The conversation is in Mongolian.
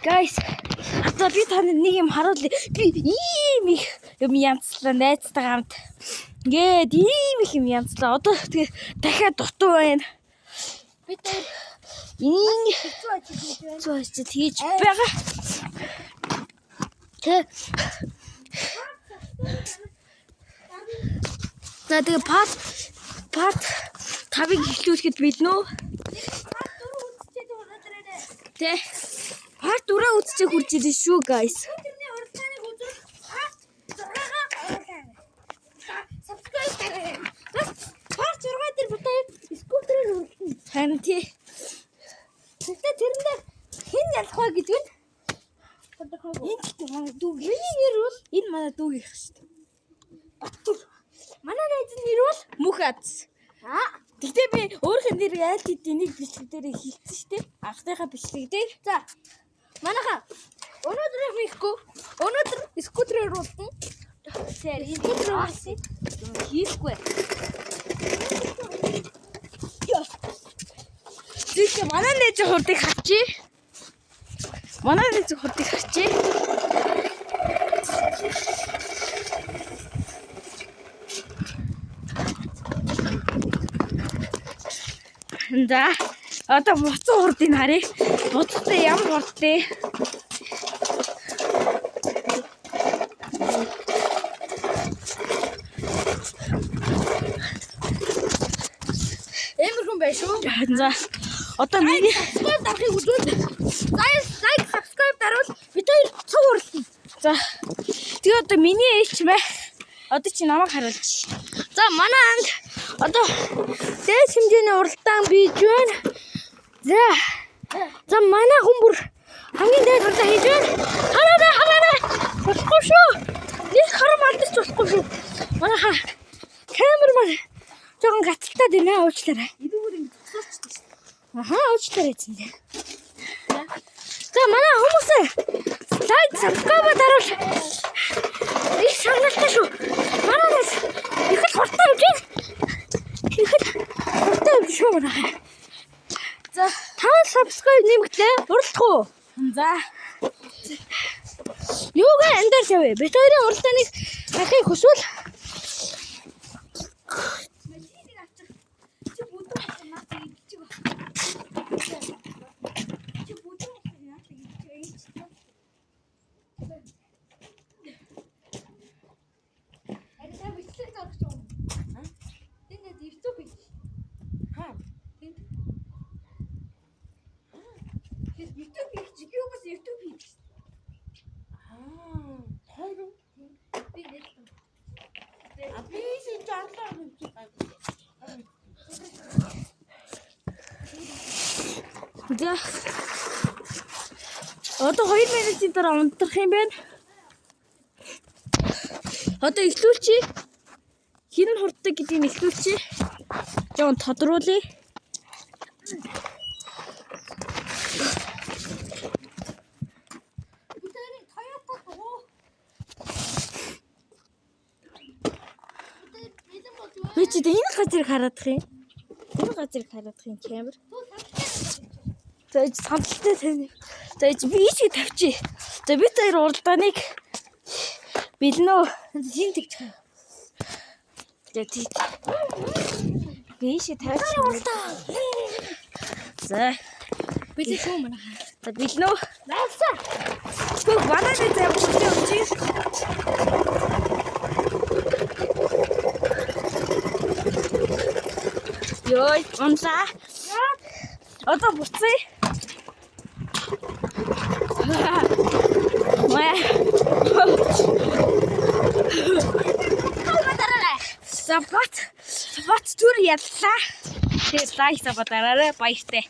Guys, одоо би танд нэг юм харуулъя. Би ийм их юм янзлаа найзтайгаа хамт. Ингээд ийм их юм янзлаа. Одоо тэгээ дахиад дутуу байна. Би зүүж хийж байгаа. За тэгээ part 5-ыг эхлүүлэхэд билнэ үү? Тэ part 4 үзчихээ хурж ирсэн шүү guys. Тэрний уралдааныг үзвэл part 6-гаа subscribe дараарай. Part 6 дээр бутаа скутерээр үргэлжлэн. Харин тий. Тэгтээ тэрэндээ хэн ялах вэ гэдэг нь Энэ манай дүү. миний нэр бол Энэ манай дүү гэх шүү дээ. Баттур. Манай найзын нэр бол Мөхац. Тэгтээ би өөрийнхөө нэр аль хэдийн нэг бичлэг дээр хийсэн шүү дээ. Анхныхаа бичлэг дээр. за манайха өнөөдөр хийхгүй. Өнөөдөр скутерээр уралдан. Тэгээ Скутерээр уралсан. хийхгүй. Тэгтээ манай найз хурдыг харчи. Манай найз хурдыг харчи. За одоо буцан хурдыг харъя. Буцтай ямар хурдтэй. Эмэрхэн байх шүү. За одоо миний Subscribe дарахыг үзвэл like subscribe дарвал бид хоёр цуг уралдан. за тэгээ одоо миний ээлч мэ одоо чи намайг харуулж. За манай анги одоо дээд хэмжээний уралдаан бийж байна. За манай хүн бүр хамгийн дээд уралдаан хийж байна. Хараарай. Болохгүй шүү. Нэг харам алдаж болохгүй шүү. Манайха камерман жоохон гацалтаад байна уучлаарай. Идүүгээр ингэ тусаарчдаг шүү. Уучлаарай зиндээ. За манай хүмүүс like subscribe дарвал их шагналтай шүү. Манайс их л хурдтай гэж байна. Их л хурдтай гэж шүү манайха. За 5 subscribe нэмэгдлээ. Уралдах уу? За Юугаа эндэр явъя. Бид хоёрын уралдааныг дахин хүсвэл за одоо 2 минутын дараа унтрах юм байна. Одоо эхлүүлчихье. Хин хурдтай гэдгийг эхлүүлчихье. Жоон тодруулъя. Би ч энэ газрыг хараадах юм. Энэ газрыг хараадах юм камер. За самталтай тань. За би чи тавьчих. За би тэр уралдааныг бэлнэ. хин тэгж. За тий. Би чи тавьчих. За Би тэг шүү манайха. за бэлнэ. Наасаа. Гүг банаа дээр явчих. Йой, онлаа. Одоо буцъя. За бат түр яллаа. Тэгээ лайк дараарай баяртай.